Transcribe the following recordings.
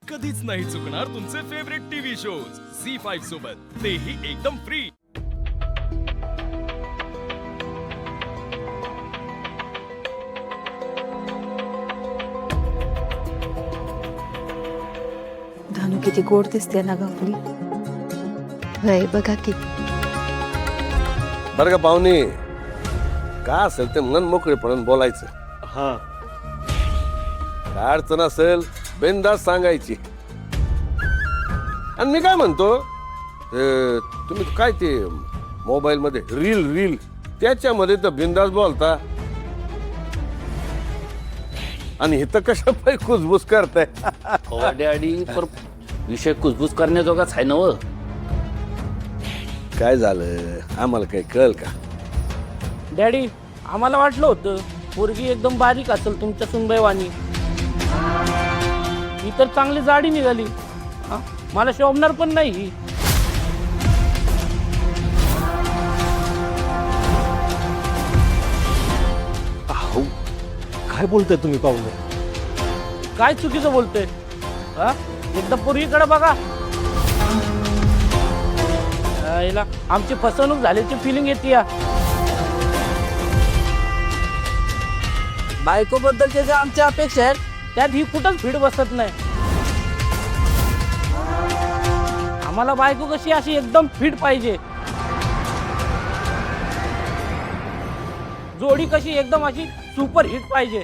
कधीच नाही चुकणार तुमचे फेवरेट टीव्ही शोज झी5 सोबत, तेही एकदम फ्री। धानू किती गोड दिसते ना गौरी। वय बघा की बरं का पाहुणे, का असेल ते मन मोकळेपणाने बोलायचं। हा काय अडचण असेल बिनधास्त सांगायची। आणि मी काय म्हणतो, तुम्ही काय ते मोबाईल मध्ये रील त्याच्यामध्ये तर बिनधास्त बोलता, आणि इथं कशा पाय कुजबूज करताय। हो डॅडी, पर विषय कुजबूज करण्याजोगाच आहे ना व। काय झालं आम्हाला काही कळ का? डॅडी, आम्हाला वाटलं होतं पोरगी एकदम बारीक असेल तुमच्या सुनबाईवाणी, ही तर चांगली जाडी निघाली। हा? मला शोभणार पण नाही ही। अहो काय बोलताय तुम्ही पाहुणे? काय चुकीचं बोलतोय? हा? एकदा पोरगीकडे बघा। यायला आमची फसवणूक झाल्याची फिलिंग येते या। बायकोबद्दलच्या ज्या आमच्या अपेक्षा आहेत त्यात ही कुठंच फिट बसत नाही। आम्हाला बायको कशी अशी एकदम फिट पाहिजे, जोडी कशी एकदम अशी सुपर हिट पाहिजे।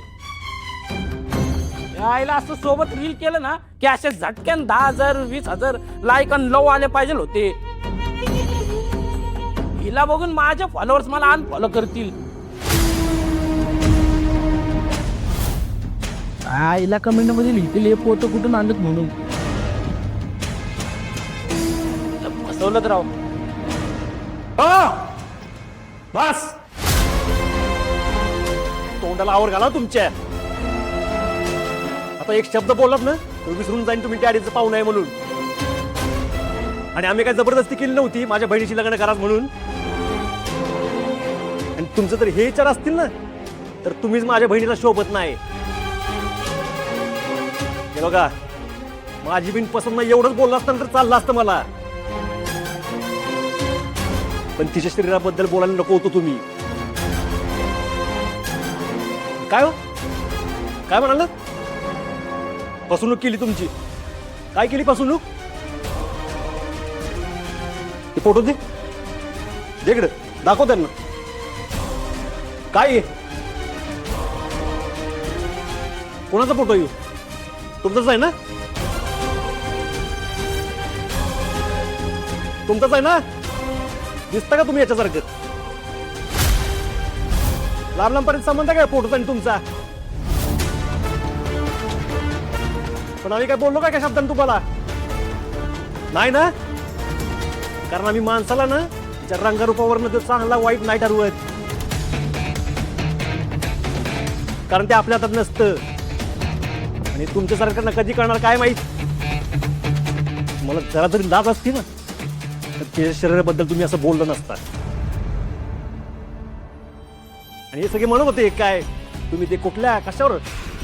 यायला असं सोबत रील केलं ना की असे झटक्यान 10,000 20,000 लाईक आणि लव आले पाहिजे होते। हिला बघून माझे फॉलोअर्स मला अनफॉलो करतील। आईला कमेंट मध्ये लिहितील हे फोटो कुठून आणत म्हणून। फसवलं राव। बस तोंडाला आवर घाला तुमच्या। आता एक शब्द बोललात ना तर विसरून जाईन तुम्ही डॅडीचं पाहुणं आहे म्हणून। आणि आम्ही काय जबरदस्ती केली नव्हती माझ्या बहिणीशी लग्न करा म्हणून। आणि तुमचं तर हे विचार असतील ना तर तुम्हीच माझ्या बहिणीला शोभत नाही। हे बघा, माझी बिन पसंत नाही एवढंच बोललं असतं तर चाललं असतं मला, पण तिच्या शरीराबद्दल बोलायला नको होतो तुम्ही। काय हो, काय म्हणाल? फसवणूक केली तुमची। काय केली फसवणूक? ते फोटो दे इकडे, दाखव त्यांना। काय आहे? कोणाचा फोटो येऊ? तुमचाच आहे ना? तुमचाच आहे ना? दिसता का तुम्ही याच्यासारखं? लांब लांबपर्यंत संबंध काय फोटोचा आणि तुमचा? पण आम्ही काय बोललो काय शब्दांनी तुम्हाला? नाही ना? कारण आम्ही माणसाला ना त्याच्या रंगरूपावरनं तो चांगला वाईट नाही ठरवत, कारण ते आपल्या हातात नसतं। आणि तुमच्या सरकारनं कधी करणार काय माहित। मला जरा जरी लाज असती ना तर त्याच्या शरीराबद्दल तुम्ही असं बोललं नसता। आणि हे सगळे म्हणत होते काय तुम्ही ते कुठल्या कशावर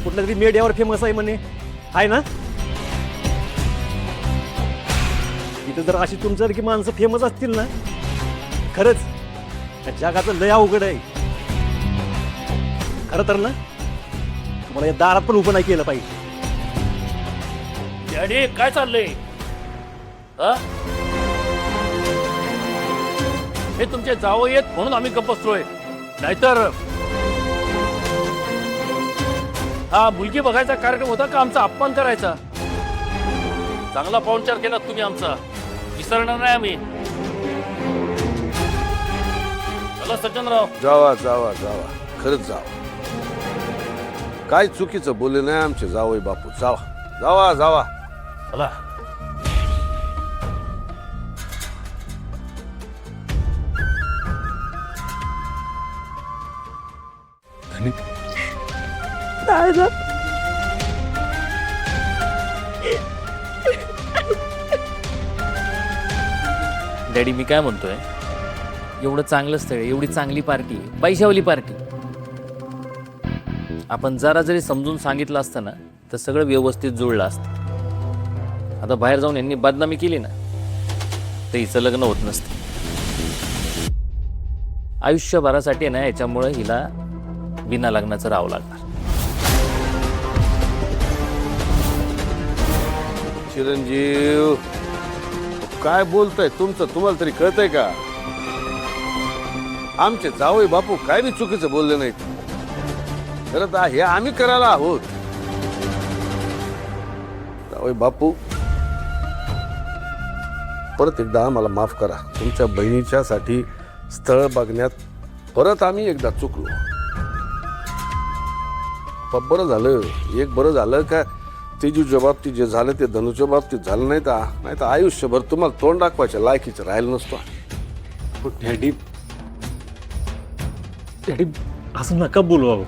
कुठल्या तरी मीडियावर फेमस आहे म्हणे, आहे ना? इथं जर अशी तुमच्यासारखी माणसं फेमस असतील ना खरंच त्या जगाचं लय अवघड आहे। खरं तर ना तुम्हाला या दारात पण उभं नाही केलं पाहिजे। डॅडी काय चाललंय? हे तुमचे जावं येत म्हणून आम्ही गप्प बसलोय, नाहीतर हा मुलगी बघायचा कार्यक्रम होता का आमचा अपमान करायचा? चांगला पाहुणचार केला तुम्ही आमचा, विसरणार नाही आम्ही। चला सज्जनराव, जावा जावा जावा, खरंच जावा। काय चुकीचं बोलले नाही आमचे जावई बापू। जावा जावा जावा, चला। डॅडी मी काय म्हणतोय, एवढं चांगलं स्थळ, एवढी चांगली पार्टी, पैशावाली पार्टी, आपण जरा जरी समजून सांगितलं असतं ना तर सगळं व्यवस्थित जुळलं असतं। आता बाहेर जाऊन यांनी बदनामी केली ना तर हिचं लग्न होत नसते. आयुष्यभरासाठी ना याच्यामुळे हिला बिना लग्नाचं राहावं लागणार. चिरंजीव काय बोलताय तुमचं तुम्हाला तरी कळतंय का? आमचे जावई बापू काय बी चुकीचं बोलले नाहीत. खरं तर हे आम्ही करायला आहोत. जावई बापू परत एकदा आम्हाला माफ करा. तुमच्या बहिणीच्या साठी स्थळ बघण्यात परत आम्ही एकदा चुकलो. पण बरं झालं, एक बरं झालं का तेजूच्या बाबतीत जे झालं ते धनुच्या बाबतीत झालं नाही तर आयुष्यभर तुम्हाला तोंड दाखवायच्या लायकीचं राहिलं नसतो. डॅडी डॅडी असं नका बोलू अहो.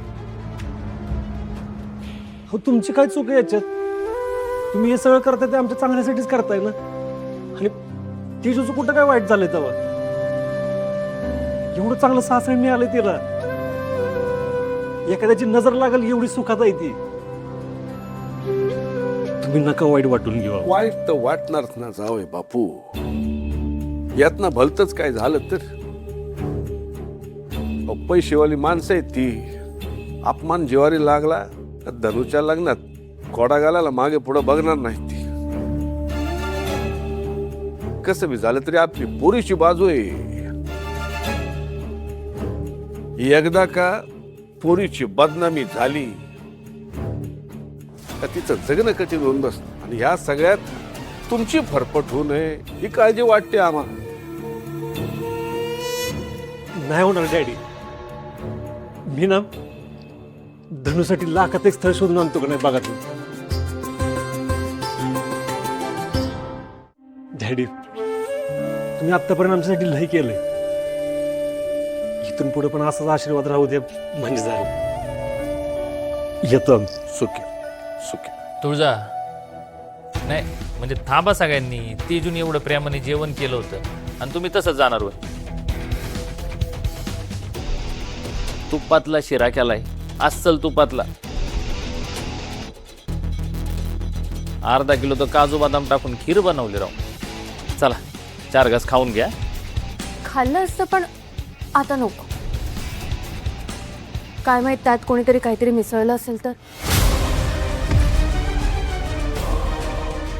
हो तुमची काय चूक आहे याच्यात? तुम्ही हे सगळं करताय ते आमच्या चांगल्यासाठीच करताय ना. आणि तेजूचं कुठं काय वाईट झालंय तेव्हा? एवढं चांगलं सासरे मिळालंय तिला. एखाद्याची नजर लागल एवढी सुखात आहे ती. तुम्ही नका वाईट वाटून घेऊ. वाईट तर वाटणारच ना जावय बापू. यातनं भलतच काय झालं तर पैसेवाली माणसं आहेत ती. अपमान जिवारी लागला तर धनुच्या लग्नात कोडा घालायला मागे पुढे बघणार नाही ती. कसं बी झालं तरी आपली पोरीची बाजू आहे. एकदा का पोरीची बदनामी झाली का तिचं जगणं कठीण होऊन बसतं. आणि ह्या सगळ्यात तुमची फरफट होऊ नये ही काळजी वाटते आम्हाला. नाही होणार डॅडी. मी ना धनुसाठी लाखात एक स्थळ शोधून आणतो का नाही बघा तुम्ही. डॅडी तुम्ही आतापर्यंत आमच्यासाठी लई केलंय. इथून पुढे पण असाच आशीर्वाद राहू दे म्हणजे झालं. येतो आम्ही. सुखी सुखी. तुळजा नाही म्हणजे थांबा सगळ्यांनी. तेजून एवढं प्रेमाने जेवण केलं होतं आणि तुम्ही तसंच जाणार होय. तुपातला शिरा केलाय अस्सल तुपातला. अर्धा किलो तर काजू बदाम टाकून खीर बनवली राव. चला 4 घास खाऊन घ्या. खाल्लं असतं पण आता नको. काय माहित त्यात कोणीतरी काहीतरी मिसळलं असेल तर.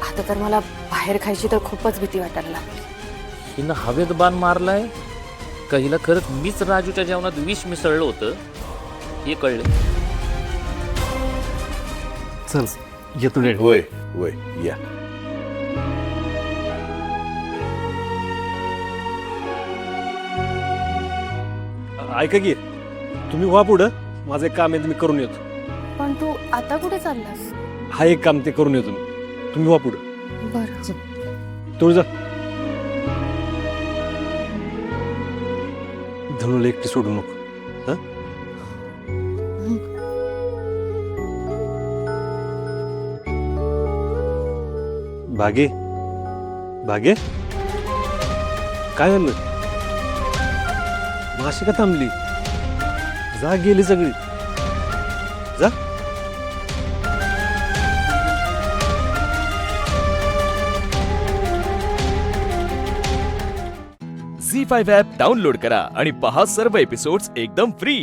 आता तर मला बाहेर खायची तर खूपच भीती वाटायला लागली. हिनं हवेत बाण मारलाय का हिला खरंच मीच राजूच्या जेवणात विष मिसळलं होतं हे कळलं. चल येतो डॅडी. होय होय या. ऐका की तुम्ही व्हा पुढं. माझं एक काम आहे ते मी करून येतो. पण तू आता कुठे चाललास? हा एक काम ते करून येतो मी. तुम्ही व्हा पुढं. बरं. तुळजा धनुला एकटी सोडू नको. हं? भागे भागे काय झालं? माशी का थांबली? जा गेली सगळी. जा. झी5 ॲप डाउनलोड करा आणि पहा सर्व एपिसोड्स एकदम फ्री.